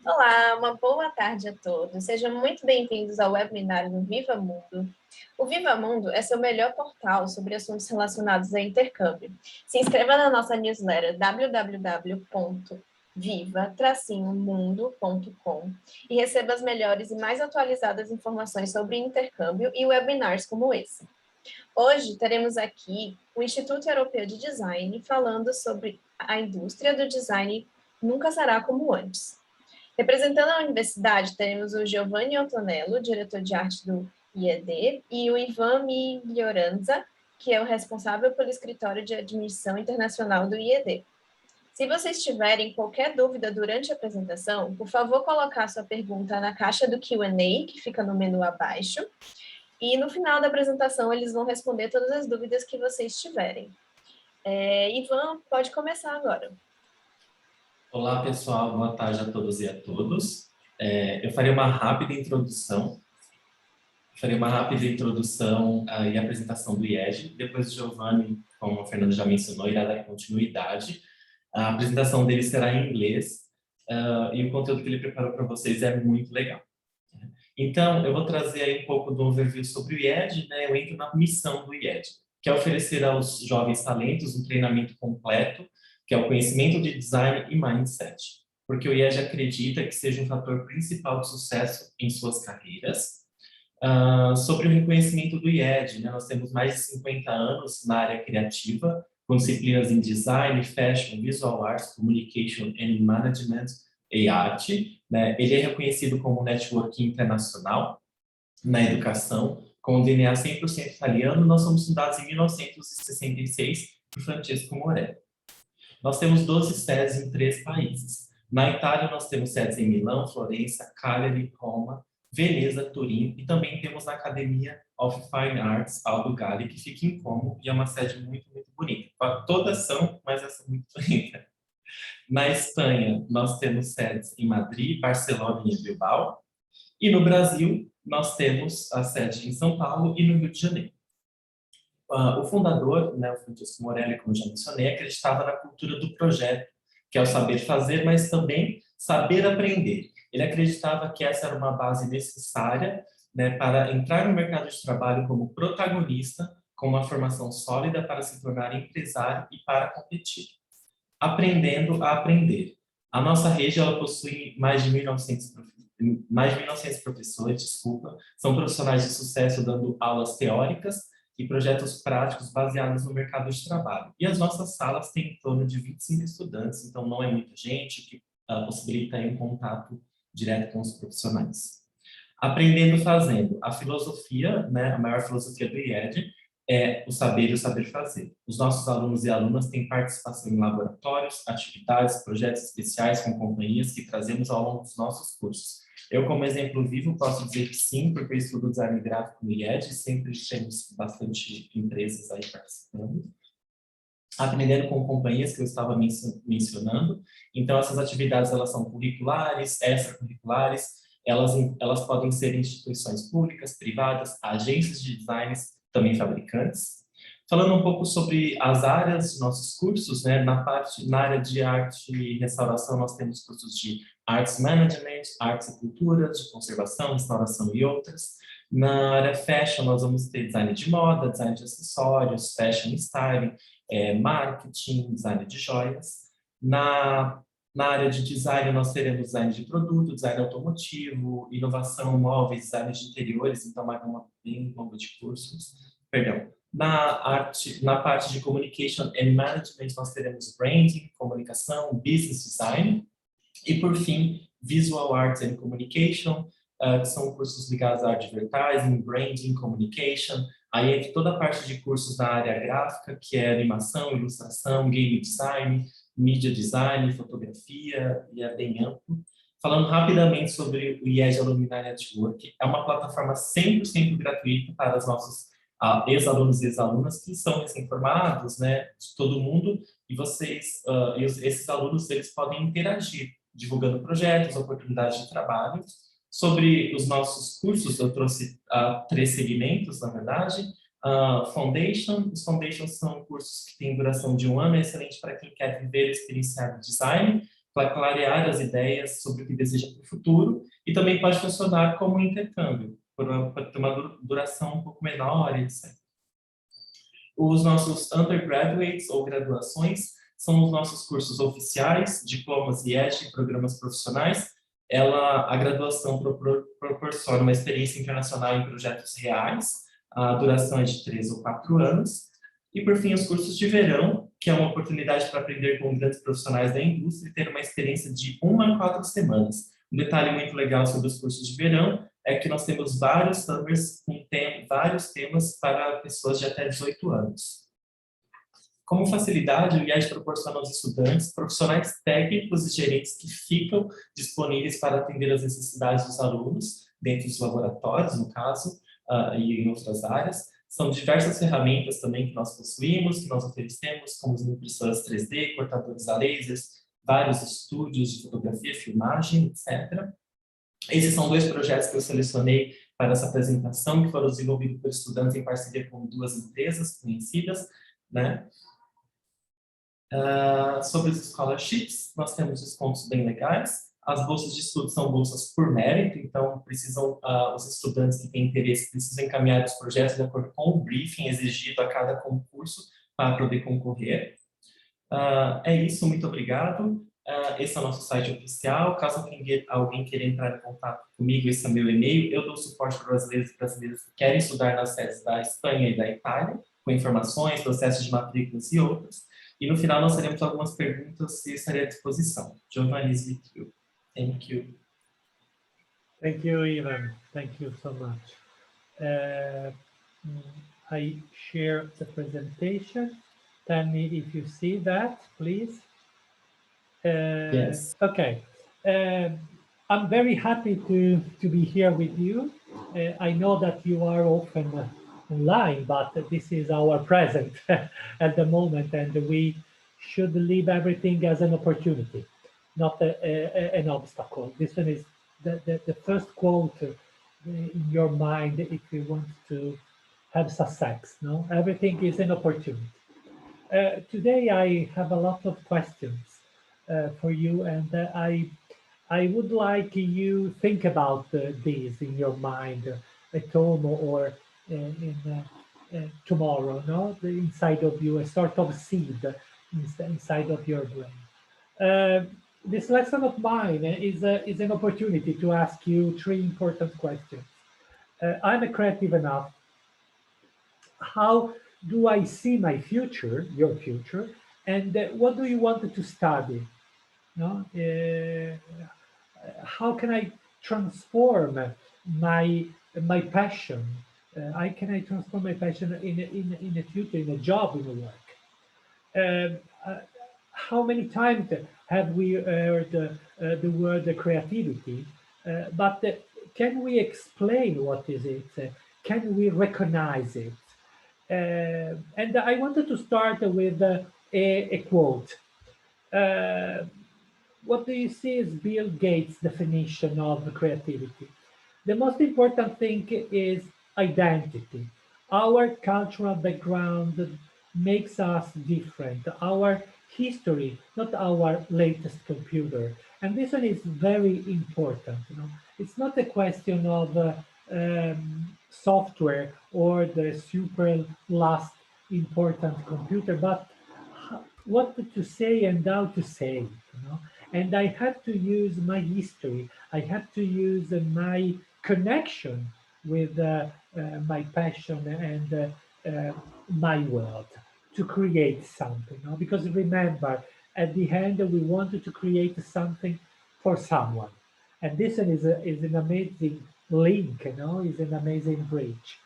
Olá, uma boa tarde a todos. Sejam muito bem-vindos ao webinar do Viva-Mundo. O Viva-Mundo é seu melhor portal sobre assuntos relacionados a intercâmbio. Se inscreva na nossa newsletter www.viva-mundo.com e receba as melhores e mais atualizadas informações sobre intercâmbio e webinars como esse. Hoje teremos aqui o Instituto Europeu de Design falando sobre a indústria do design nunca será como antes. Representando a universidade, teremos o Giovanni Antonello, diretor de arte do IED, e o Ivan Miglioranza, que é o responsável pelo escritório de admissão internacional do IED. Se vocês tiverem qualquer dúvida durante a apresentação, por favor, colocar sua pergunta na caixa do Q&A, que fica no menu abaixo, e no final da apresentação eles vão responder todas as dúvidas que vocês tiverem. Ivan, pode começar agora. Olá, pessoal. Boa tarde a todos e a todos. Eu farei uma rápida introdução. E apresentação do IED. Depois o Giovanni, como o Fernando já mencionou, irá dar continuidade. A apresentação dele será em inglês e o conteúdo que ele preparou para vocês é muito legal. Então, eu vou trazer aí um pouco do overview sobre o IED, né? Eu entro na missão do IED, que é oferecer aos jovens talentos um treinamento completo, que é o conhecimento de design e mindset, porque o IED acredita que seja um fator principal de sucesso em suas carreiras. Sobre o reconhecimento do IED, né? Nós temos mais de 50 anos na área criativa, com disciplinas em design, fashion, visual arts, communication and management e arte, né? Ele é reconhecido como network internacional na educação, com o DNA 100% italiano. Nós somos fundados em 1966 por Francesco Morelli. Nós temos 12 sedes em 3 países. Na Itália, nós temos sedes em Milão, Florença, Cagliari, Roma, Veneza, Turim, e também temos a Academia of Fine Arts Aldo Gali, que fica em Como, e é uma sede muito, muito bonita. Todas são, mas essa é muito bonita. Na Espanha, nós temos sedes em Madrid, Barcelona e Bilbao. E no Brasil, nós temos a sede em São Paulo e no Rio de Janeiro. O fundador, né, o Francesco Morelli, como já mencionei, acreditava na cultura do projeto, que é o saber fazer, mas também saber aprender. Ele acreditava que essa era uma base necessária, né, para entrar no mercado de trabalho como protagonista, com uma formação sólida para se tornar empresário e para competir. Aprendendo a aprender. A nossa rede ela possui mais de 1.900 professores, são profissionais de sucesso dando aulas teóricas e projetos práticos baseados no mercado de trabalho. E as nossas salas têm em torno de 25 estudantes, então não é muita gente, o que possibilita aí um contato direto com os profissionais. Aprendendo fazendo. A filosofia, né, a maior filosofia do IED, é o saber e o saber fazer. Os nossos alunos e alunas têm participação em laboratórios, atividades, projetos especiais com companhias que trazemos ao longo dos nossos cursos. Eu, como exemplo vivo, posso dizer que sim, porque eu estudo design gráfico no IED, sempre temos bastante empresas aí participando. Aprendendo com companhias que eu estava mencionando. Então, essas atividades, elas são curriculares, extracurriculares, elas podem ser instituições públicas, privadas, agências de designs, também fabricantes. Falando um pouco sobre as áreas de nossos cursos, né, na área de arte e restauração, nós temos cursos de Arts Management, Artes e Culturas, de conservação, restauração e outras. Na área fashion, nós vamos ter design de moda, design de acessórios, fashion e styling, marketing, design de joias. Na área de design, nós teremos design de produto, design automotivo, inovação, móveis, design de interiores, então uma gama bem longa de cursos. Perdão. Na parte de Communication and Management, nós teremos Branding, Comunicação, Business Design. E, por fim, Visual Arts and Communication, que são cursos ligados a Advertising, Branding, Communication. Aí entra toda a parte de cursos na área gráfica, que é animação, ilustração, game design, media design, fotografia, e é bem amplo. Falando rapidamente sobre o IED Alumni Network, é uma plataforma 100% gratuita para os nossos ex-alunos e ex-alunas que são recém-formados, né, de todo mundo, e esses alunos, eles podem interagir, divulgando projetos, oportunidades de trabalho. Sobre os nossos cursos, eu trouxe 3 segmentos, na verdade. Foundation, os Foundations são cursos que têm duração de 1 ano, é excelente para quem quer viver e experienciar design, para clarear as ideias sobre o que deseja para o futuro, e também pode funcionar como um intercâmbio, para ter uma duração um pouco menor, etc. Os nossos undergraduates ou graduações são os nossos cursos oficiais, diplomas IESG, programas profissionais. A graduação proporciona uma experiência internacional em projetos reais, a duração é de 3 ou 4 anos. E, por fim, os cursos de verão, que é uma oportunidade para aprender com grandes profissionais da indústria e ter uma experiência de 1 a 4 semanas. Um detalhe muito legal sobre os cursos de verão é que nós temos vários summers com vários temas para pessoas de até 18 anos. Como facilidade, o IED proporciona aos estudantes profissionais técnicos e gerentes que ficam disponíveis para atender às necessidades dos alunos, dentro dos laboratórios, no caso, e em outras áreas. São diversas ferramentas também que nós possuímos, que nós oferecemos, como as impressoras 3D, cortadores a lasers, vários estúdios de fotografia, filmagem, etc. Esses são 2 projetos que eu selecionei para essa apresentação, que foram desenvolvidos por estudantes em parceria com 2 empresas conhecidas, né? Sobre os scholarships, nós temos descontos bem legais. As bolsas de estudo são bolsas por mérito, então os estudantes que têm interesse precisam encaminhar os projetos de acordo com o briefing exigido a cada concurso para poder concorrer. É isso, muito obrigado. Esse é o nosso site oficial. Caso alguém queira entrar em contato comigo, esse é o meu e-mail. Eu dou suporte para brasileiros e brasileiras que querem estudar nas sedes da Espanha e da Itália, com informações, processos de matrículas e outros. E no final nós teremos algumas perguntas e estarei à disposição. Giovanni is with you. Thank you. Thank you, Ivan. Thank you so much. I share the presentation. Tell me if you see that, please. Yes. Okay. I'm very happy to be here with you. I know that you are often online, but this is our present at the moment, and we should leave everything as an opportunity, not an obstacle. This one is the first quote in your mind if you want to have success. No, everything is an opportunity. Today I have a lot of questions for you, and I would like you think about these in your mind at home or tomorrow. No, inside of you, a sort of seed inside of your brain. This lesson of mine is an opportunity to ask you 3 important questions. I'm a creative enough. How do I see my future, your future, and what do you want to study? No? How can I transform my passion? How can I transform my passion in a future, in a job, in a work? How many times have we heard the word creativity? But can we explain what is it? Can we recognize it? And I wanted to start with a quote. What do you see is Bill Gates' definition of creativity? The most important thing is identity. Our cultural background makes us different. Our history, not our latest computer. And this one is very important. You know? It's not a question of software or the super last important computer, but what to say and how to say it. You know? And I had to use my history. I had to use my connection with my passion and my world to create something. You know? Because remember, at the end, we wanted to create something for someone. And this one is an amazing link, you know, is an amazing bridge.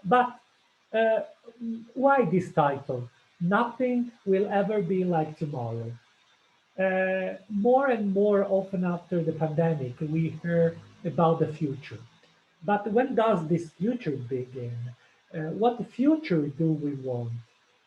But why this title? Nothing will ever be like tomorrow. More and more often after the pandemic, we hear about the future. But when does this future begin? What future do we want?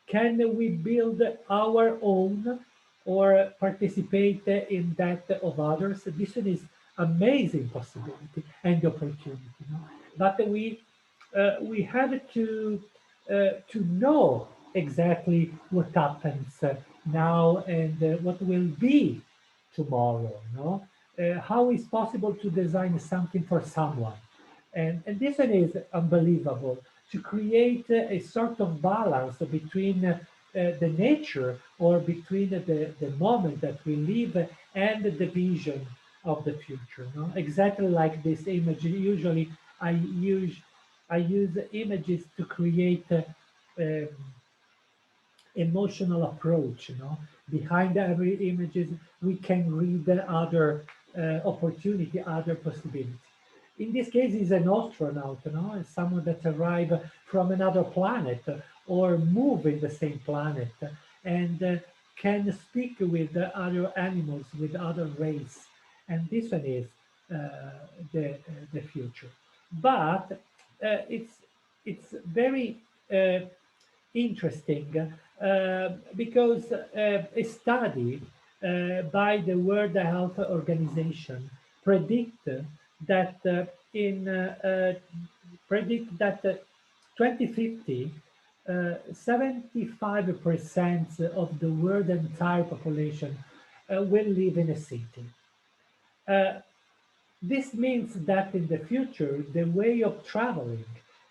Can we build our own or participate in that of others? This one is amazing possibility and opportunity. You know? But we have to know exactly what happens now and what will be tomorrow, no? How is possible to design something for someone? And this one is unbelievable, to create a sort of balance between the nature or between the moment that we live and the vision of the future. No? Exactly like this image. Usually I use images to create um, emotional approach. Behind every images we can read other opportunity, other possibility. In this case, is an astronaut, it's someone that arrive from another planet or move in the same planet and can speak with other animals, with other race, and this one is the future. But it's very interesting because a study by the World Health Organization predict that in predict that 2050 75% of the world entire population will live in a city. Uh, this means that in the future, the way of traveling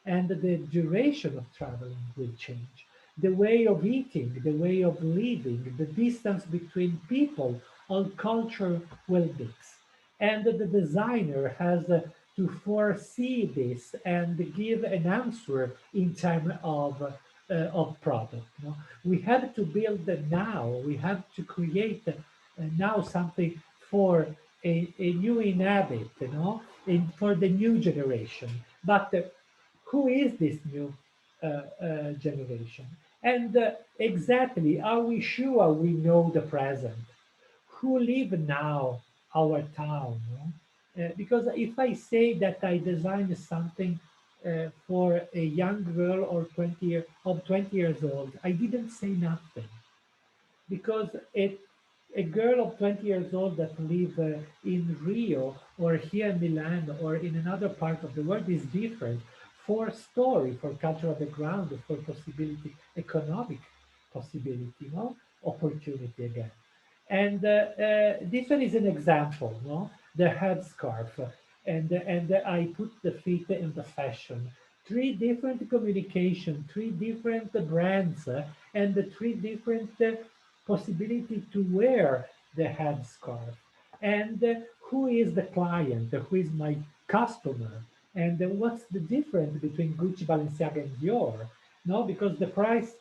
and the duration of traveling will change. The way of eating, the way of living, the distance between people, all culture will mix. And the designer has to foresee this and give an answer in terms of product. We have to build now, we have to create now something for a new inhabit, for the new generation. But who is this new generation? And exactly, are we sure we know the present? Who live now our town? Because if I say that I design something for a young girl or 20 years old, I didn't say nothing because a girl of 20 years old that live in Rio or here in Milan or in another part of the world is different for story, for cultural background, for possibility, economic possibility, opportunity again. And this one is an example, the headscarf, and I put the feet in the fashion. Three different communication, three different brands, and the three different possibility to wear the headscarf. And who is the client? Who is my customer? And what's the difference between Gucci, Balenciaga, and Dior? No, because the price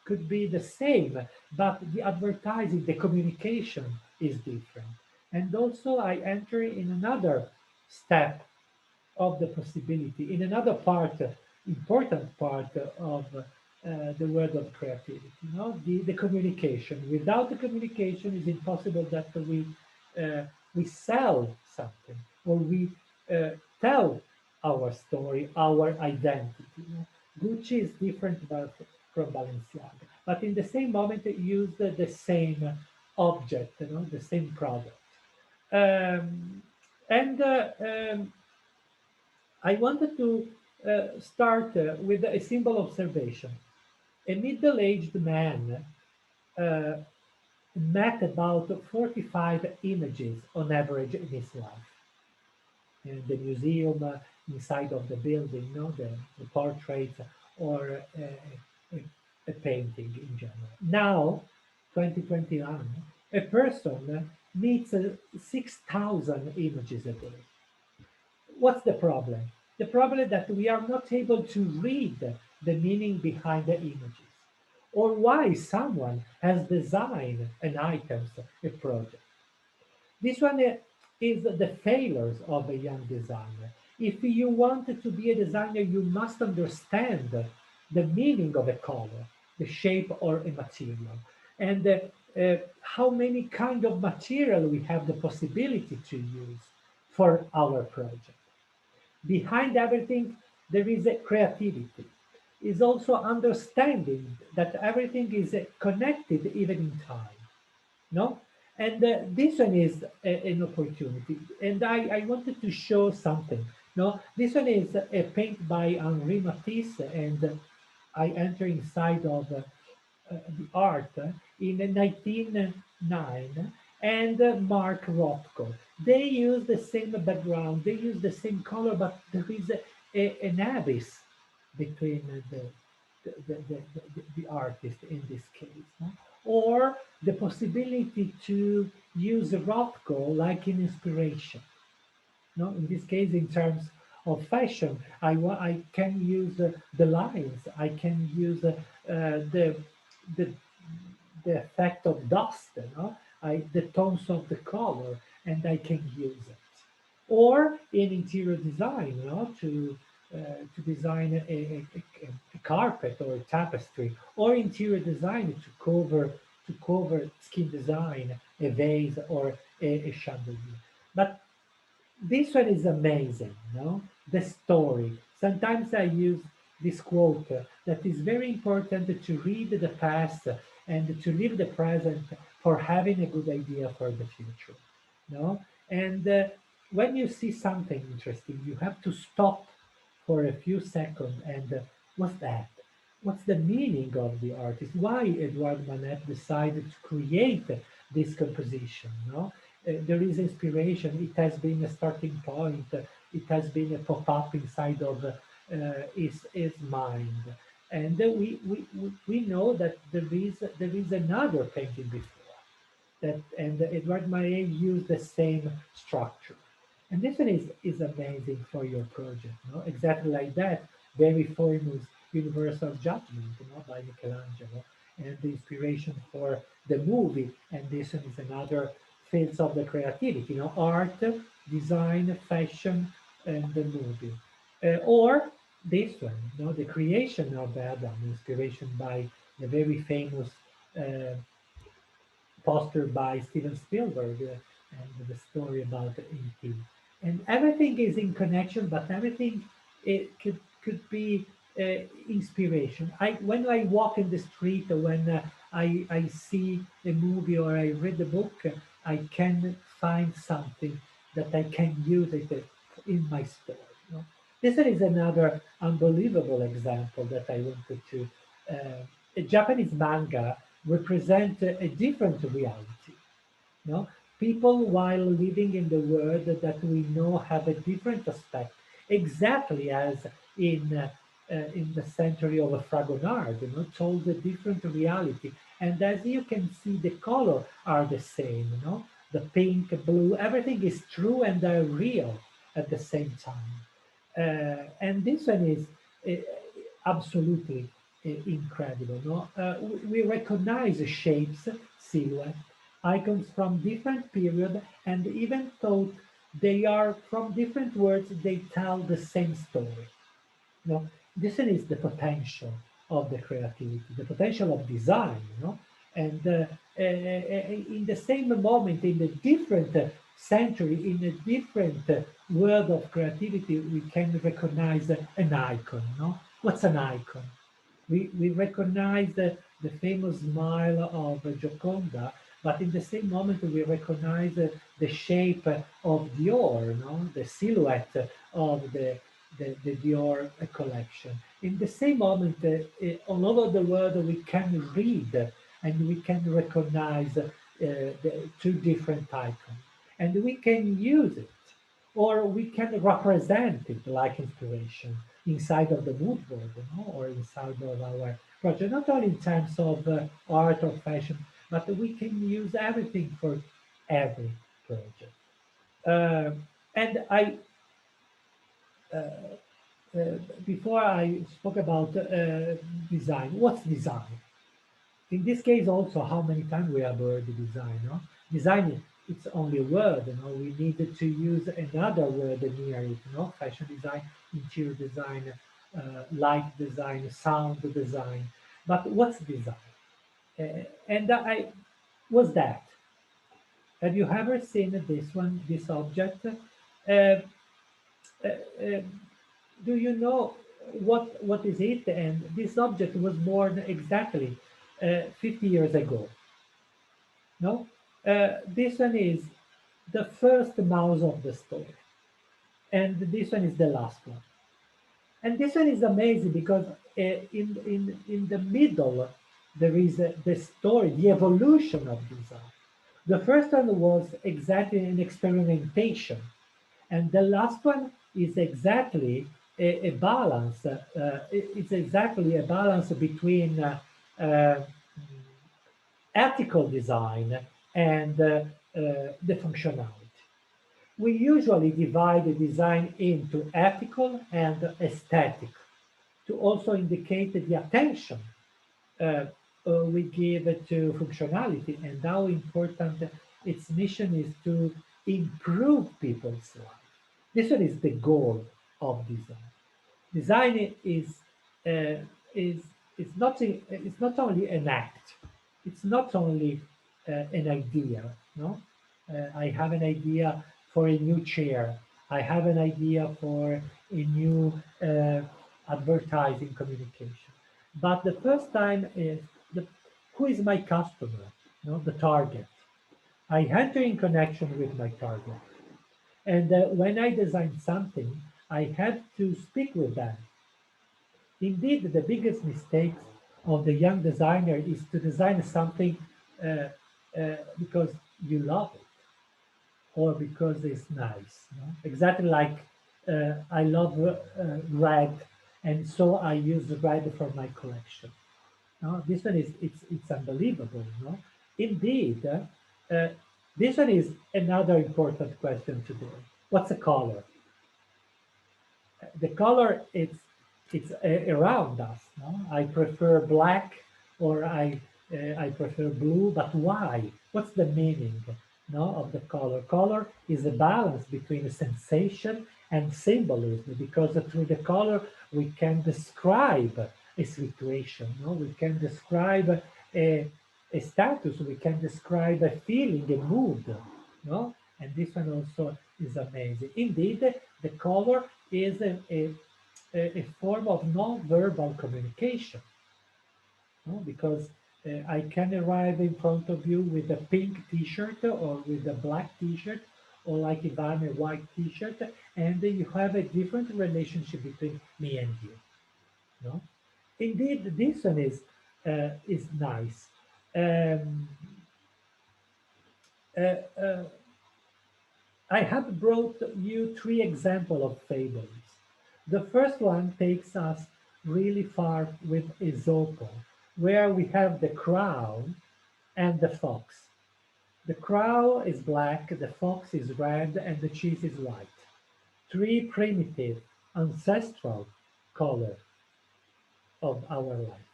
could be the same, but the advertising, the communication is different. And also, I enter in another step of the possibility, in another part, important part of the world of creativity. The communication. Without the communication, it's impossible that we sell something or we uh, tell our story, our identity. Gucci is different from Balenciaga, but in the same moment, they use the same object, the same product. Um, and I wanted to start with a simple observation. A middle-aged man uh, met about 45 images on average in his life. In the museum, inside of the building, the portraits or a painting in general. Now, 2021, a person meets 6,000 images a day. What's the problem? The problem is that we are not able to read the meaning behind the images or why someone has designed an item, a project. This one is the failures of a young designer. If you want to be a designer, you must understand the meaning of a color, the shape or a material, and how many kind of material we have the possibility to use for our project. Behind everything, there is a creativity. Is also understanding that everything is connected even in time. No, and this one is an opportunity. And I wanted to show something. No, this one is a paint by Henri Matisse, and I enter inside of the art in 1909, and Mark Rothko. They use the same background, they use the same color, but there is an abyss between the artist in this case. No? Or the possibility to use Rothko like an inspiration. No, in this case, in terms of fashion, I can use the lines. I can use the the effect of dust. You know, the tones of the color, and I can use it. Or in interior design, you know, to design a carpet or a tapestry, or interior design to cover skin design, a vase or a chandelier. But this one is amazing, no? The story. Sometimes I use this quote that is very important to read the past and to live the present for having a good idea for the future, no? And when you see something interesting, you have to stop for a few seconds and what's that? What's the meaning of the artist? Why Edouard Manet decided to create this composition, no? There is inspiration. It has been a starting point. It has been a pop-up inside of his mind, and we know that there is another painting before that, and Edouard Manet used the same structure. And this one is amazing for your project, no? Exactly like that. Very famous Universal Judgment, you know, by Michelangelo, and the inspiration for the movie. And this one is another fields of the creativity, you know, art, design, fashion, and the movie. Or this one, you know, the creation of Adam, inspiration by the very famous uh, poster by Steven Spielberg and the story about E.T. And everything is in connection, but everything it could be inspiration. I when I walk in the street, or when I see a movie or I read a book, I can find something that I can use it in my story. You know? This is another unbelievable example that I wanted to. A Japanese manga represent a different reality. No, people while living in the world that we know have a different aspect, exactly as in the century of Fragonard, you know, told a different reality. And as you can see, the color are the same, you know, the pink, blue, everything is true and real at the same time. And this one is uh, absolutely incredible. No? We recognize shapes, silhouette, icons from different period, and even though they are from different words, they tell the same story. No, this is the potential of the creativity, the potential of design. You know, and in the same moment, in a different century, in a different world of creativity, we can recognize an icon. No, what's an icon? We recognize the famous smile of Gioconda, but in the same moment we recognize the shape of Dior, no? The silhouette of the Dior collection. In the same moment, all over the world we can read and we can recognize the two different icons, and we can use it or we can represent it like inspiration inside of the mood board, you know, or inside of our project, not only in terms of art or fashion, but we can use everything for every project. Uh, and uh, before I spoke about design, what's design? In this case also, how many times we have heard the design, no? Design, it's only a word, you know, we needed to use another word near it, you know, fashion design, interior design, light design, sound design. But what's design? And I was that. Have you ever seen this one, this object? Uh, do you know what is it? And this object was born exactly 50 years ago. No, this one is the first mouse of the story, and this one is the last one. And this one is amazing because in the middle there is the story, the evolution of design. The first one was exactly an experimentation, and the last one is exactly a balance. It's exactly a balance between uh, ethical design and the functionality. We usually divide the design into ethical and aesthetic to also indicate the attention uh, we give to functionality and how important its mission is to improve people's life. This one is the goal of design. Design uh, is it's not only an act. It's not only an idea. No, I have an idea for a new chair. I have an idea for a new advertising communication. But the first time is who is my customer? No, the target. I enter in connection with my target. And when I design something, I have to speak with them. Indeed, the biggest mistake of the young designer is to design something because you love it or because it's nice. No? Exactly like I love red, and so I use red for my collection. No, this one is it's unbelievable. No, indeed, this one is another important question today. What's a color? The color it's around us. No? I prefer black or I prefer blue, but why? What's the meaning no, of the color? Color is a balance between a sensation and symbolism because through the color we can describe a situation. No? We can describe a status. We can describe a feeling, a mood. No? And this one also is amazing. Indeed, the color is a form of non-verbal communication, no? Because I can arrive in front of you with a pink T-shirt or with a black T-shirt, or like if I'm a white T-shirt, and you have a different relationship between me and you. No, indeed, this one is nice. Um, uh, uh, I have brought you three examples of fables. The first one takes us really far with Aesop, where we have the crow and the fox. The crow is black, the fox is red, and the cheese is white. Three primitive, ancestral color of our life.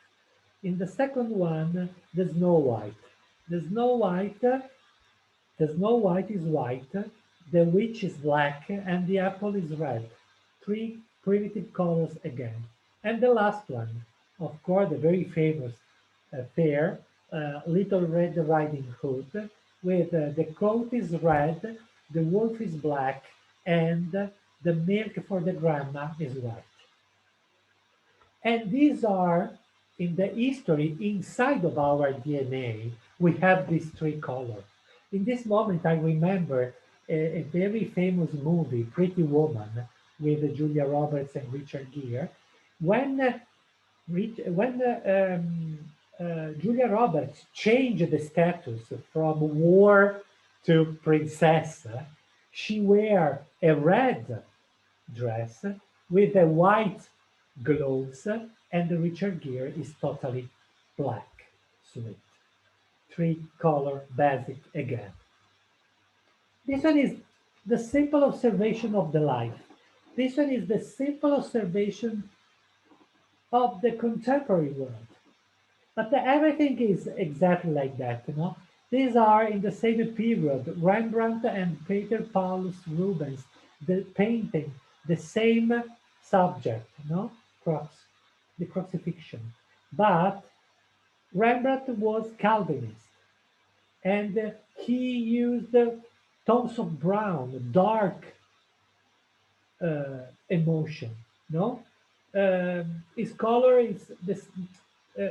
In the second one, the Snow White. The Snow White The Snow White is white, the witch is black, and the apple is red. Three primitive colors again. And the last one, of course, the very famous pair, Little Red Riding Hood, with the coat is red, the wolf is black, and the milk for the grandma is white. And these are in the history inside of our DNA. We have these three colors. In this moment, I remember a very famous movie, Pretty Woman, with Julia Roberts and Richard Gere. When Julia Roberts changed the status from war to princess, she wear a red dress with a white gloves, and Richard Gere is totally black suit. Three color basic again. This one is the simple observation of the life. This one is the simple observation of the contemporary world. But everything is exactly like that, you know. These are in the same period, Rembrandt and Peter Paulus Rubens, the painting, the same subject, you know, the crucifixion. But Rembrandt was Calvinist, and he used tones of brown, dark emotion. No, his color is this uh,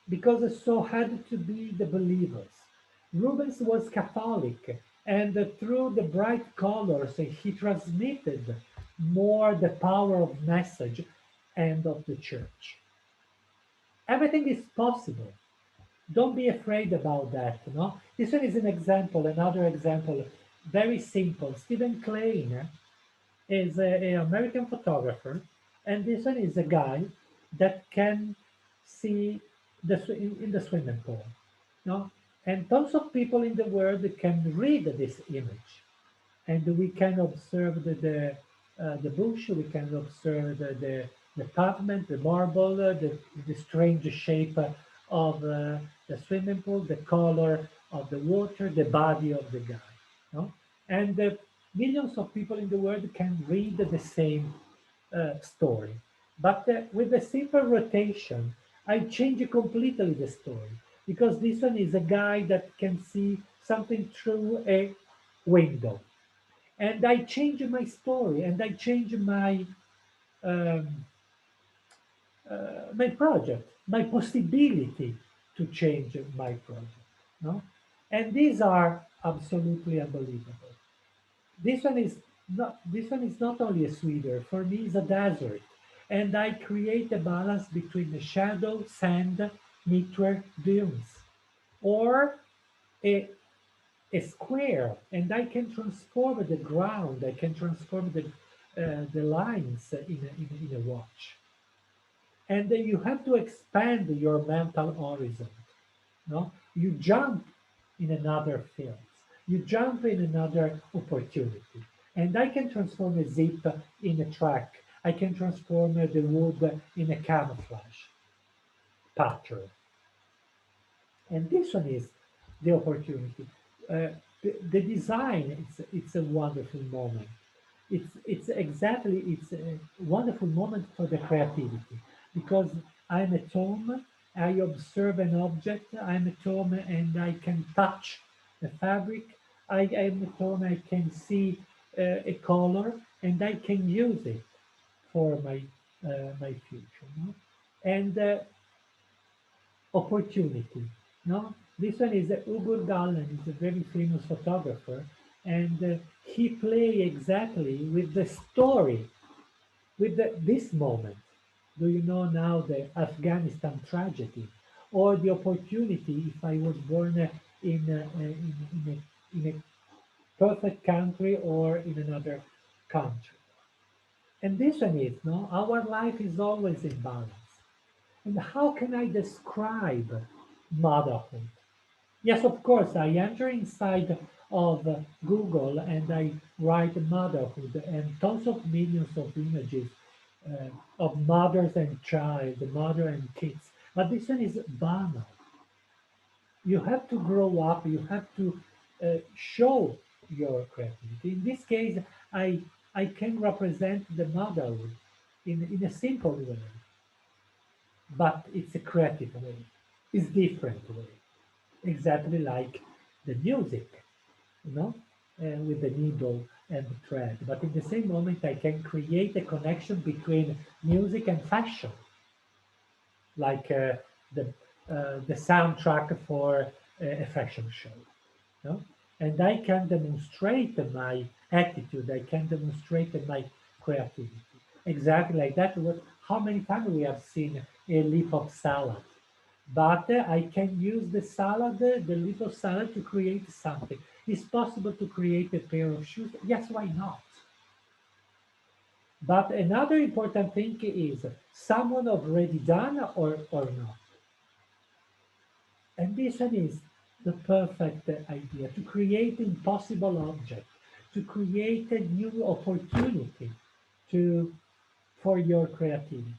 because it so had to be the believers. Rubens was Catholic, and through the bright colors, he transmitted more the power of message and of the church. Everything is possible Don't be afraid about that. No, this one is an example. Another example, very simple. Stephen Klein is an American photographer, and this one is a guy that can see in the swimming pool. No, and tons of people in the world can read this image, and we can observe the bush, we can observe the pavement, the marble, the strange shape of the swimming pool, the color of the water, the body of the guy. No? And millions of people in the world can read the same story. But with a simple rotation, I change completely the story because this one is a guy that can see something through a window, and I change my story and I change um, my project, my possibility to change my project. No, and these are absolutely unbelievable. This one is not only a sweater for me. It's a desert, and I create a balance between the shadow, sand, nature, dunes, or a a square, and I can transform the ground. I can transform the lines in a watch. And then you have to expand your mental horizon. No, you jump in another field. You jump in another opportunity. And I can transform a zip in a track. I can transform the wood in a camouflage pattern. And this one is the opportunity. The design, it's a wonderful moment. It's a wonderful moment for the creativity because I'm at home, I observe an object, I'm at home and I can touch the fabric. I'm at home, I can see a color and I can use it for my future. No? And opportunity. No, this one is Ugo Gallen, is a very famous photographer, and he play exactly with the story, with this moment. Do you know now the Afghanistan tragedy, or the opportunity if I was born in a perfect country or in another country? And this one is no, our life is always in balance. And how can I describe motherhood? Yes, of course, I enter inside of Google and I write motherhood and tons of millions of images uh, of mothers and child, mother and kids. But this one is banal. You have to grow up, you have to show your creativity. In this case, I, I can represent the motherhood in a simple way, but it's a creative way. It's different way. Exactly like the music, you know, with the needle and the thread. But in the same moment, I can create a connection between music and fashion, like the the soundtrack for a fashion show. You know? And I can demonstrate my attitude. I can demonstrate my creativity. Exactly like that. How many times we have seen a leaf of salad? But I can use the salad, the little salad, to create something. It's possible to create a pair of shoes. Yes, why not? But another important thing is someone already done or not. And this one is the perfect idea to create impossible object, to create a new opportunity to for your creativity.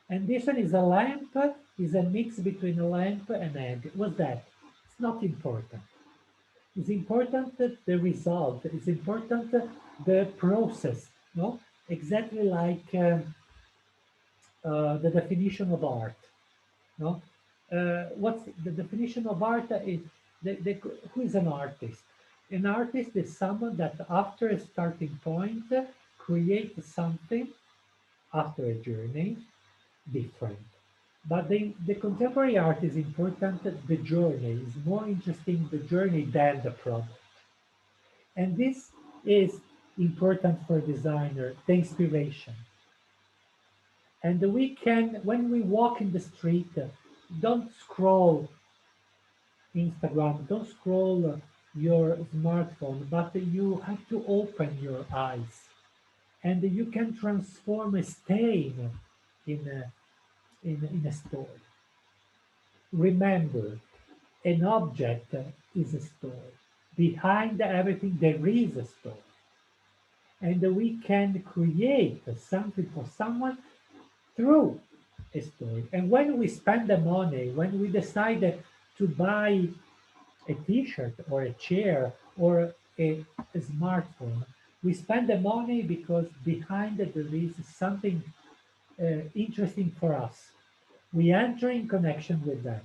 And this one is a lamp, is a mix between a lamp and egg. What's that? It's not important. It's important that the result. It's important the process. No, exactly like the definition of art. No, what's the definition of art? Is who is an artist? An artist is someone that after a starting point creates something after a journey different. But the contemporary art is important. The journey is more interesting, the journey than the product. And this is important for a designer, the inspiration. And we can, when we walk in the street, don't scroll Instagram, don't scroll your smartphone, but you have to open your eyes, and you can transform a stain in in a story. Remember, an object is a story. Behind everything, there is a story. And we can create something for someone through a story. And when we spend the money, when we decide to buy a t-shirt or a chair or a smartphone, we spend the money because behind it there is something interesting for us. We enter in connection with them.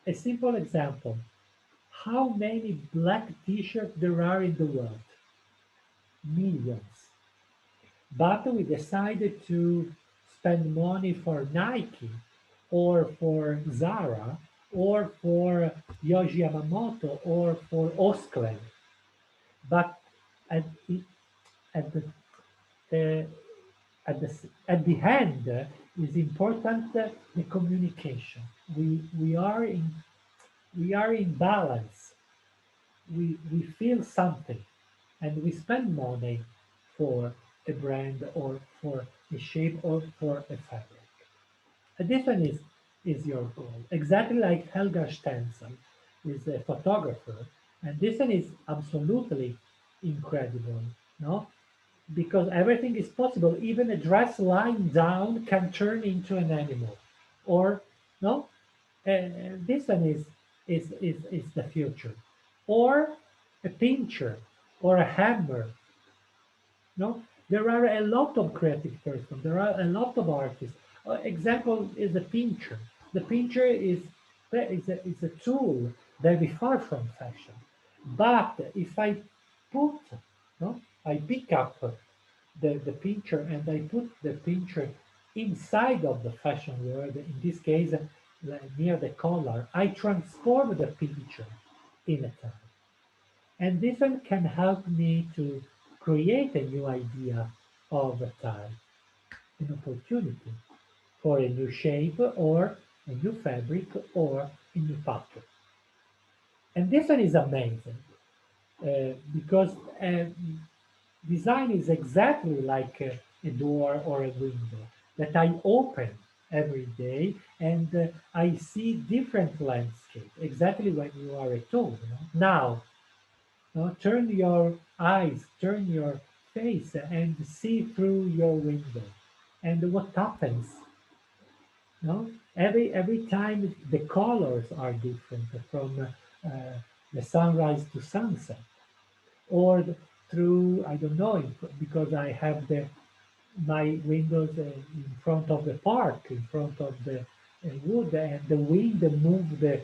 A simple example: how many black t-shirts there are in the world? Millions. But we decided to spend money for Nike or for Zara or for Yoji Yamamoto or for Osklen. But at the, at the, uh, at the end is important the communication. We are in balance. We feel something, and we spend money for a brand or for a shape or for a fabric. And this one is your goal. Exactly like Helga Stenzel is a photographer, and this one is absolutely incredible, no? Because everything is possible. Even a dress lying down can turn into an animal, or no? This one is the future, or a pincher, or a hammer. No, there are a lot of creative persons. There are a lot of artists. Example is the pincher. The pincher is a tool very far from fashion. But if I put, no, I pick up the pincher and I put the pincher inside of the fashion world, in this case, near the collar, I transform the pincher in a tie. And this one can help me to create a new idea of a tie, an opportunity for a new shape or a new fabric or a new pattern. And this one is amazing because design is exactly like a door or a window that I open every day, and I see different landscape, exactly when you are at home. You know? Now, turn your eyes, turn your face, and see through your window. And what happens? No, every time the colors are different from the sunrise to sunset, or through I don't know because I have the my windows in front of the park, in front of the wood, and the wind move the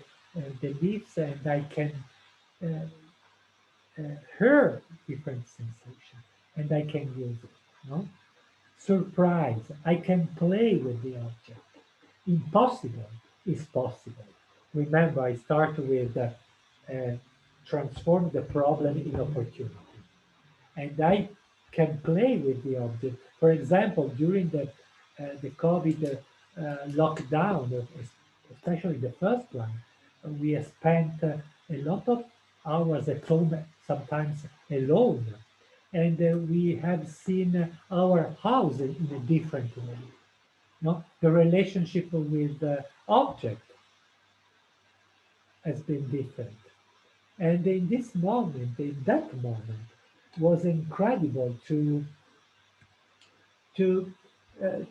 leaves, and I can uh, hear different sensation, and I can use it. No surprise. I can play with the object. Impossible is possible. Remember, I start with transform the problem in opportunity, and I can play with the object. For example, during the COVID lockdown, especially the first one, we have spent a lot of hours at home, sometimes alone, and we have seen our house in a different way. No, the relationship with the object has been different. And in this moment, in that moment, was incredible to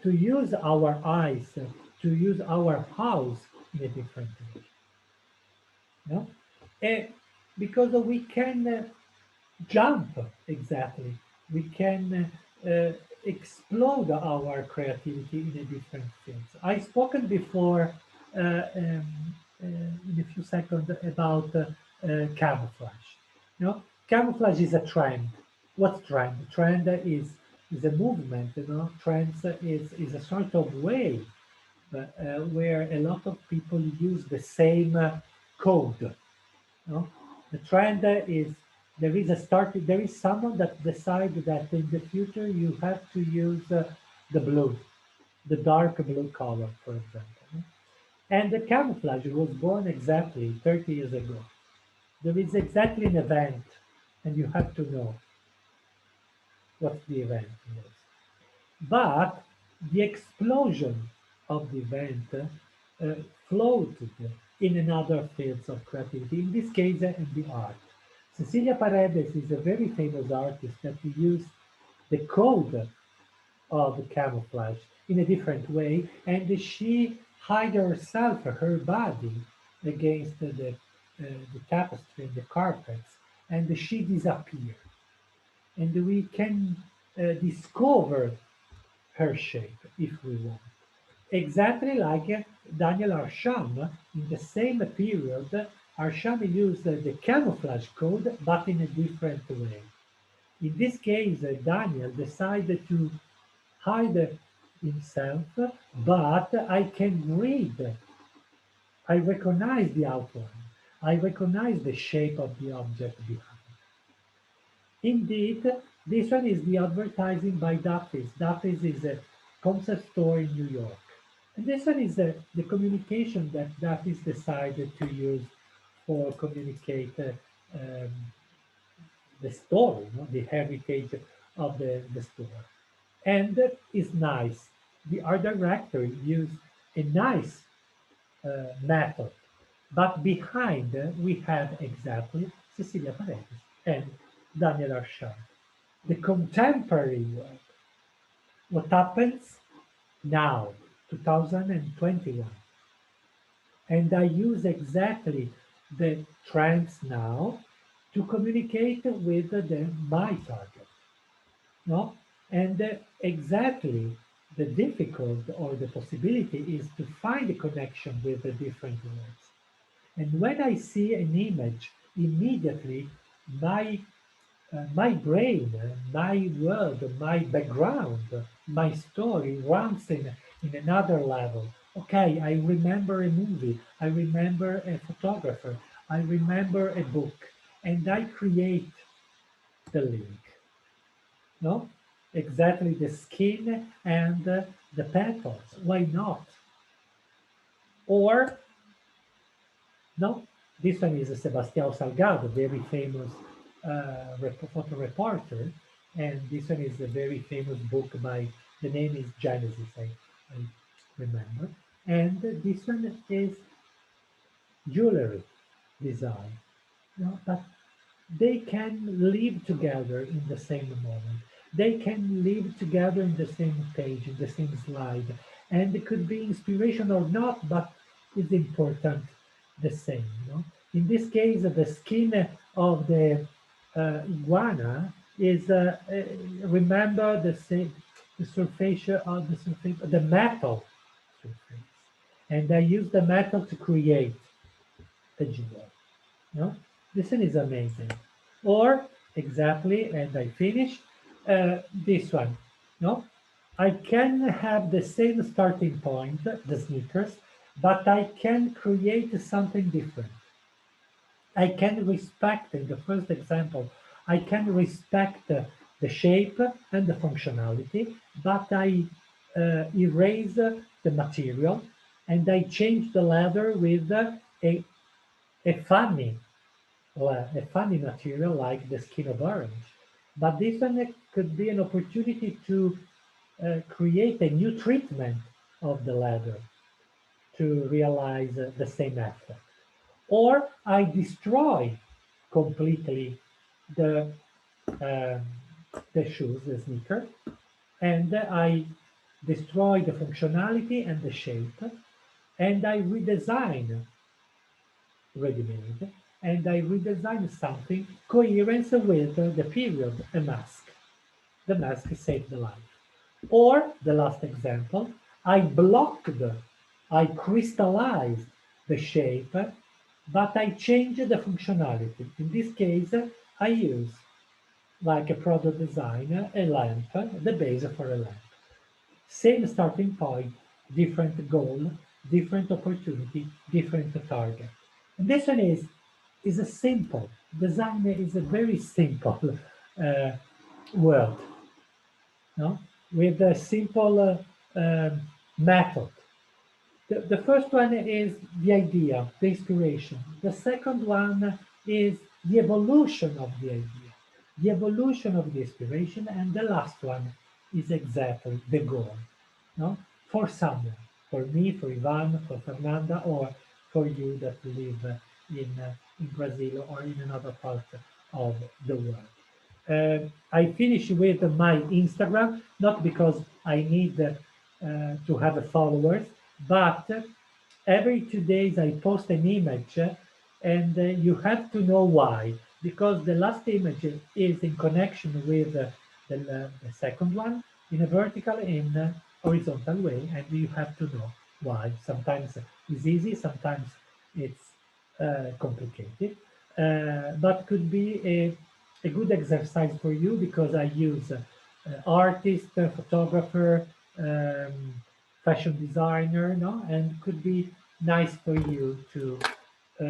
use our eyes, to use our house in a different way. No, Eh, because we can jump exactly. We can explode our creativity in a different fields. I spoken before in a few seconds about camouflage. You know, camouflage is a trend. What's trend? Trend is a movement. You know, trends is a sort of way where a lot of people use the same code. No? The trend is there is someone that decided that in the future you have to use the blue, the dark blue color, for example. No? And the camouflage was born exactly 30 years ago. There is exactly an event, and you have to know what the event is. But the explosion of the event floated in another fields of creativity, in this case in the art. Cecilia Paredes is a very famous artist that used the code of the camouflage in a different way, and she hid herself, her body, against the tapestry and the carpets, and she disappeared. And we can discover her shape if we want. Exactly like Daniel Arsham, in the same period, Arsham used the camouflage code, but in a different way. In this case, Daniel decided to hide himself, but I can read. I recognize the outline. I recognize the shape of the object behind. Indeed, this one is the advertising by Duffy's. Duffy's is a concept store in New York. And this one is the communication that Duffy's decided to use for communicate um, the story, the heritage of the store. And it's nice. The art director used a nice method, but behind we have exactly Cecilia Paredes and Daniel Arsham. The contemporary work. What happens now, 2021? And I use exactly the trends now to communicate with my target. No? And exactly the difficult or the possibility is to find a connection with the different words. And when I see an image, immediately my my brain, my world, my background, my story runs in another level. Okay, I remember a movie, I remember a photographer, I remember a book, and I create the link. No? Exactly the skin and the petals. Why not? Or, no, this one is Sebastião Salgado, very famous photo reporter, and this one is a very famous book by, the name is Genesis, I remember. And this one is jewelry design. But they can live together in the same moment. They can live together in the same page, in the same slide. And it could be inspiration or not, but it's important the same. In this case, the skin of the iguana is, remember the same, the surface of the surface, the metal surface. And I use the metal to create the jewel. No? This one is amazing. Or exactly, and I finish this one. No, I can have the same starting point, the sneakers, but I can create something different. I can respect, in the first example, I can respect the shape and the functionality, but I erase the material and I change the leather with a funny a funny material like the skin of orange. But this one could be an opportunity to create a new treatment of the leather to realize the same effect. Or I destroy completely the um, the shoes, the sneaker, and I destroy the functionality and the shape, and I redesign ready-made, and I redesign something coherent with the period, a mask. The mask saved the life. Or the last example, I blocked, I crystallized the shape, but I changed the functionality. In this case, I use, like a product design, a lamp, the base for a lamp. Same starting point, different goal, different opportunity, different target. And this one is a simple design. Is a very simple uh, world, no, with a simple method. The first one is the idea, the inspiration. The second one is the evolution of the idea, the evolution of the inspiration. And the last one is exactly the goal, no? For someone, for me, for Ivan, for Fernanda, or for you that live in Brazil or in another part of the world. I finish with my Instagram, not because I need to have followers, but every 2 days I post an image, and you have to know why. Because the last image is in connection with the second one in a vertical, in a horizontal way, and you have to know why. Sometimes it's easy, sometimes it's complicated, but could be a good exercise for you, because I use artist, photographer, fashion designer, no, and could be nice for you uh,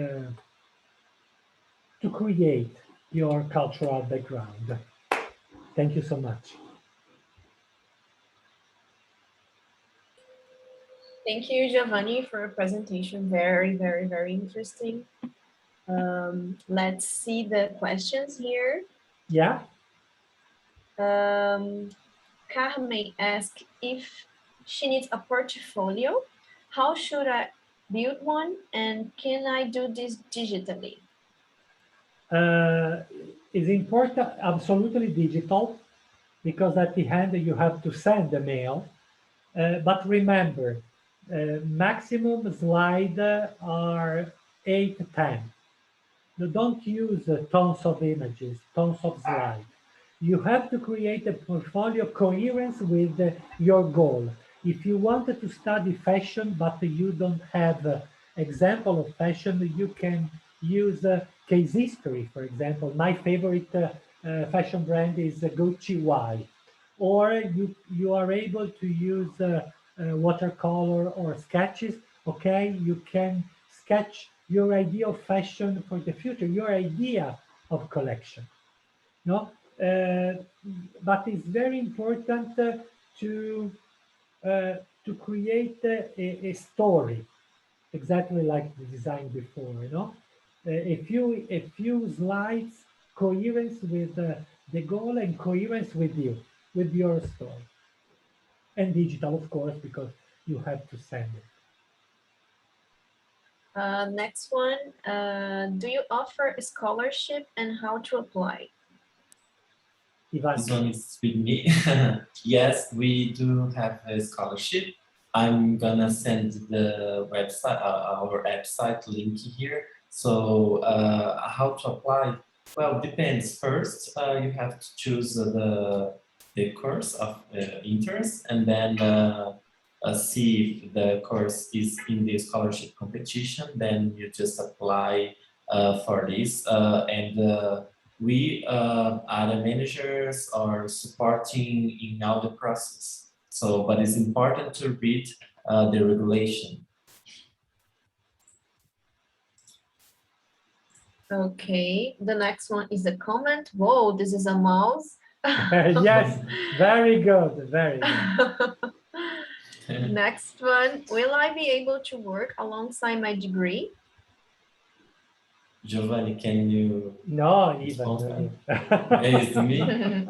to create your cultural background. Thank you so much. Thank you, Giovanni, for your presentation. Very, very, very interesting. Let's see the questions here. Yeah. Carmen asked if she needs a portfolio. How should I build one, and can I do this digitally? Is important, absolutely digital, because at the end you have to send the mail. But remember, maximum slide are 8 to 10. Now, don't use tons of images, tons of slides. You have to create a portfolio coherence with your goal. If you wanted to study fashion, but you don't have example of fashion, you can use case history, for example. My favorite fashion brand is Gucci Y. Or you are able to use watercolor or sketches. Okay, you can sketch your idea of fashion for the future, your idea of collection. No, but it's very important to create a story, exactly like the design before. A few slides, coherence with the goal, and coherence with you, with your story, and digital, of course, because you have to send it. Next one, do you offer a scholarship, and how to apply? Ivan. This one is with me. Yes, we do have a scholarship. I'm gonna send the website, our website link here. So how to apply? Well, depends. First, you have to choose the course of interest, and then see if the course is in the scholarship competition. Then you just apply for this, and we are the managers are supporting in all the process. So, but it's important to read the regulation. Okay, the next one is a comment. Whoa, this is a mouse. Yes, very good, very good. Next one, will I be able to work alongside my degree? Giovanni, can you No, respond? even. It's me.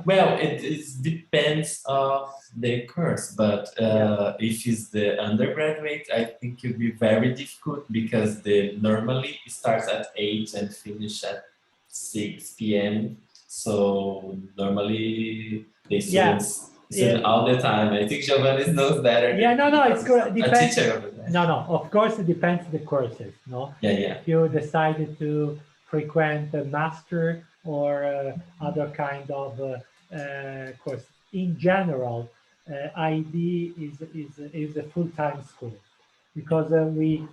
Well, it depends of the course, but if it's the undergraduate, I think it'll be very difficult because the normally it starts at 8 and finish at 6 p.m. So normally the students all the time. I think Giovanni knows better. Yeah, no, it's correct. A teacher over there. No, of course it depends the courses, no? Yeah. If you decided to frequent a master or other kind of course, in general, IB is a full-time school, because we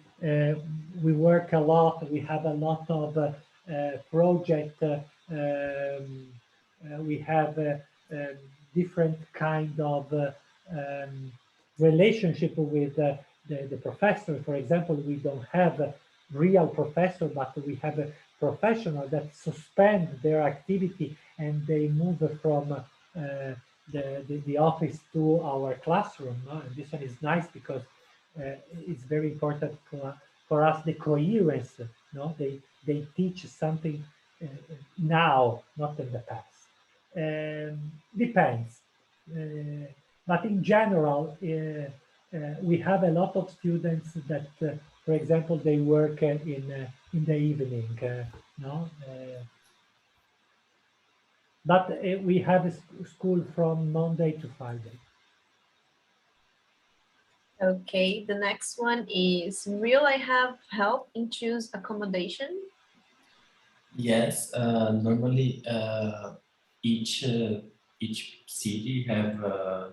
work a lot. We have a lot of project. We have different kind of relationship with the professor. For example, we don't have a real professor, but we have a professional that suspend their activity and they move from the office to our classroom. No? And this one is nice because it's very important for us, the coherence. No, they teach something now, not in the past. Depends. But in general, we have a lot of students that, for example, they work in the evening. No, but we have a school from Monday to Friday. Okay, the next one is, will I have help in choose accommodation? Yes, normally each city have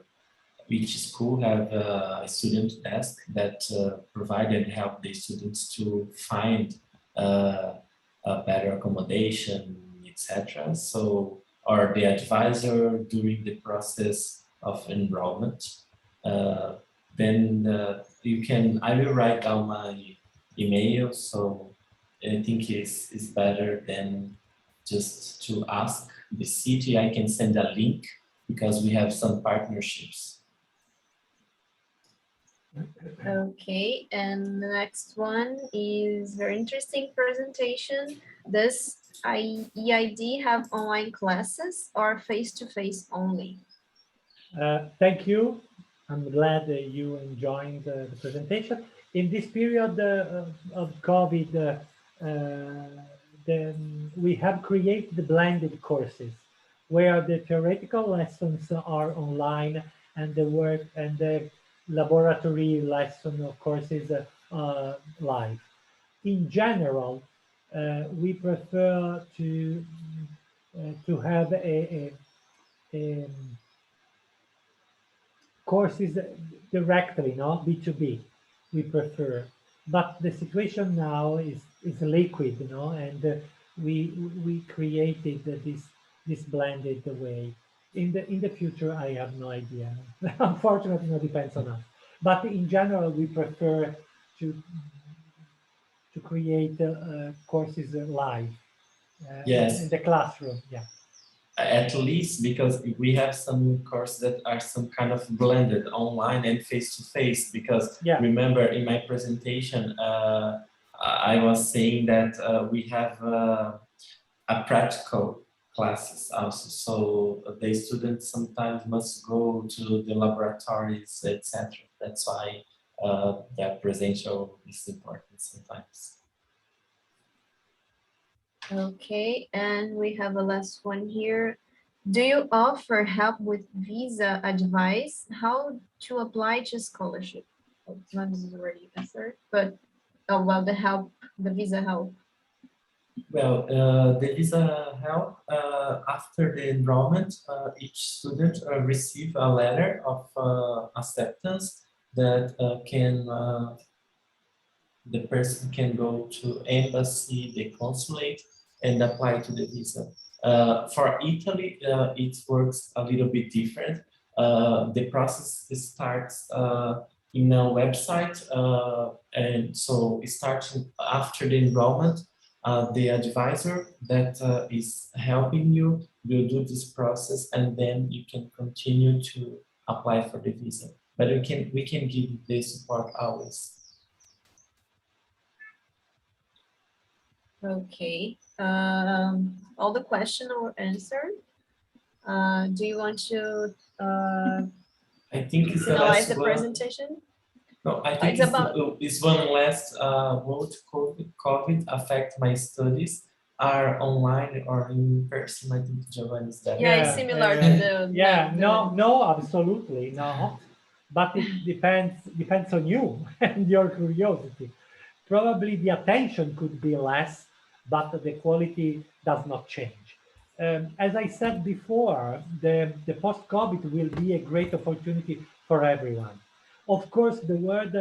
each school have a student desk that provide and help the students to find a better accommodation, etc. So, or the advisor during the process of enrollment. Then you can. I will write down my email. So I think it's better than just to ask the city. I can send a link because we have some partnerships. Okay, and the next one is very interesting presentation. Does EID have online classes or face-to-face only? Thank you. I'm glad that you enjoyed the presentation. In this period of COVID, we have created the blended courses where the theoretical lessons are online and the work and the laboratory lesson, of course, is live. In general, we prefer to have a courses directly, no B2B. We prefer, but the situation now is liquid, and we created this blended way. In the future, I have no idea. Unfortunately, it depends on us. But in general, we prefer to create courses live Yes, in the classroom. Yeah. at least because we have some courses that are some kind of blended online and face-to-face. Because Yeah. remember in my presentation, I was saying that we have a practical classes also. So the students sometimes must go to the laboratories, etc. That's why that presential is important sometimes. Okay, and we have a last one here. Do you offer help with visa advice? How to apply to scholarship? Oh, this is already answered, but oh well, the visa help. Well, the visa help after the enrollment, each student receive a letter of acceptance that the person can go to embassy, the consulate, and apply to the visa. For Italy, it works a little bit different. The process starts in a website, and so starting after the enrollment, the advisor that is helping you will do this process, and then you can continue to apply for the visa. But we can give the support always. Okay, all the questions were answered. Do you want to I think it's the finalize last the one. presentation? No, I think it's one last word. COVID affect my studies are online or in person. I think Giovanni is that. Yeah, it's similar to the yeah, no, absolutely not. But it depends on you and your curiosity. Probably the attention could be less, but the quality does not change. As I said before, the post-COVID will be a great opportunity for everyone. Of course, the world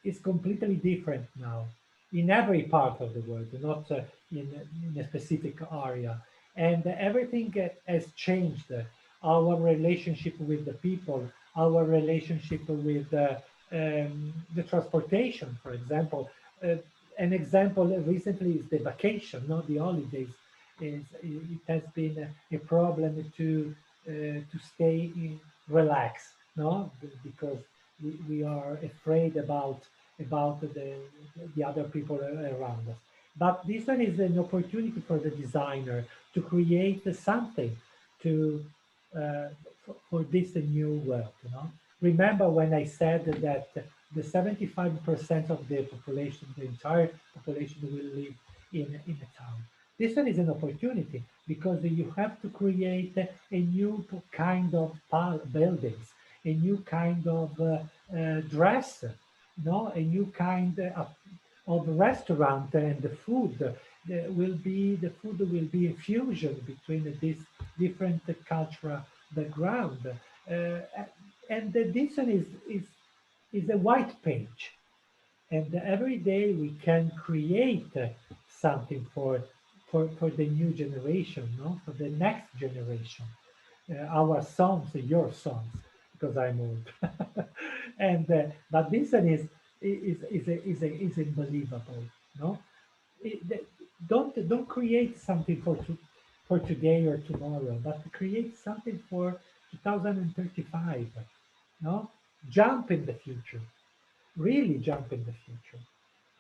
is completely different now in every part of the world, not in a specific area. And everything has changed. Our relationship with the people, our relationship with the transportation, for example. An example recently is the vacation, not the holidays. It has been a problem to stay relaxed, no, because we are afraid about the other people around us. But this one is an opportunity for the designer to create something to for this new world. Remember when I said that the 75% of the population, the entire population, will live in a town. This one is an opportunity because you have to create a new kind of buildings, a new kind of dress, a new kind of restaurant, and the food the food will be a fusion between these different cultural background, and this one is a white page, and every day we can create something for the new generation, for the next generation, our sons, your sons, because I'm old. And but this one is unbelievable, no? Don't create something for today or tomorrow, but create something for 2035. No, jump in the future, really jump in the future.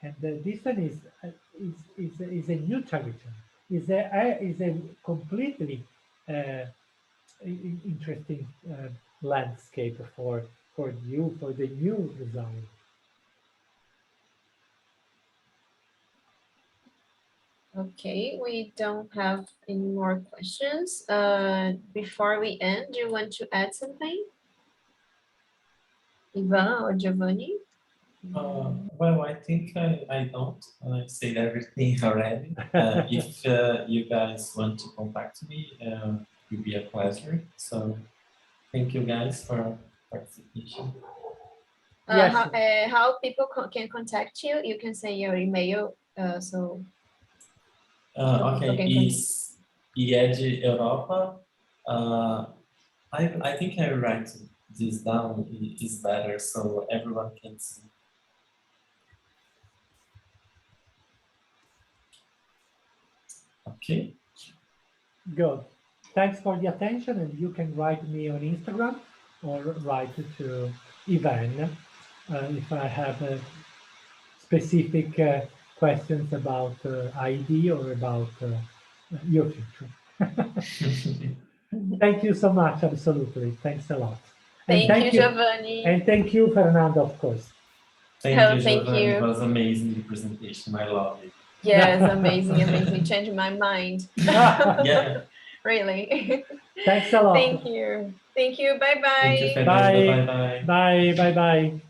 And this one is a new territory. Is a completely uh, interesting landscape for you, for the new design. Okay, we don't have any more questions. Before we end, do you want to add something? Ivan or Giovanni? Well, I think I don't say everything already. If you guys want to contact me, it will be a pleasure. So thank you guys for participation. Yes. How people can contact you? You can say your email. So Okay, is IED Europa. I think I write this down is better so everyone can see. Okay. Good. Thanks for the attention, and you can write me on Instagram or write to Ivan if I have specific questions about ID or about your future. Thank you so much. Absolutely. Thanks a lot. And thank you, Giovanni. And thank you, Fernando, of course. Thank you, Giovanni. It was amazing, the presentation. I love it. Yes, amazing, amazing. Changed my mind. Yeah. Really. Thanks a lot. Thank you. Thank you. Bye-bye. Thank you, Fernando. Bye-bye. Bye. Bye. Bye.